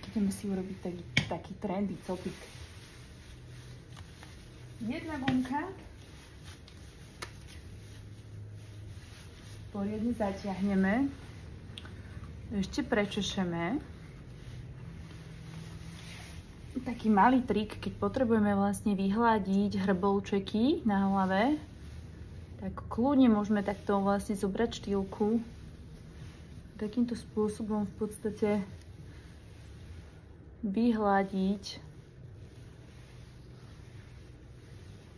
ideme si urobiť taký trendy copik. Jedna gumka. Poriadne zatiahneme. Ešte prečešeme. Taký malý trik, keď potrebujeme vlastne vyhľadiť hrbovčeky na hlave, tak kľudne môžeme takto vlastne zobrať štýlku. Takýmto spôsobom v podstate vyhľadiť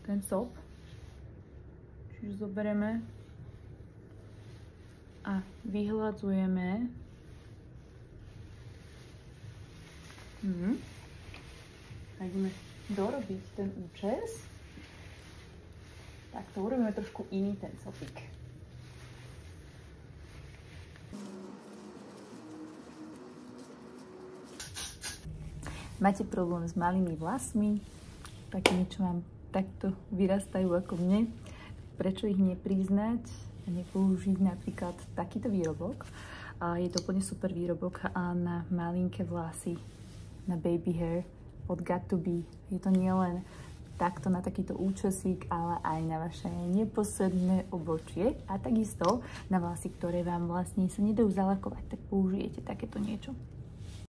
ten sop. Čiže zoberieme a vyhľadzujeme. A ideme dorobiť ten účes. Tak to urobíme trošku iný ten sopik. Máte problém s malými vlasmi, takými, čo vám takto vyrastajú ako mne, prečo ich nepriznať a nepoužiť napríklad takýto výrobok. Je to úplne super výrobok na malinké vlasy, na baby hair od Got2b. Je to nielen takto na takýto účesík, ale aj na vaše neposledné obočie a takisto na vlasy, ktoré vám vlastne sa nedajú zalakovať, tak použijete takéto niečo.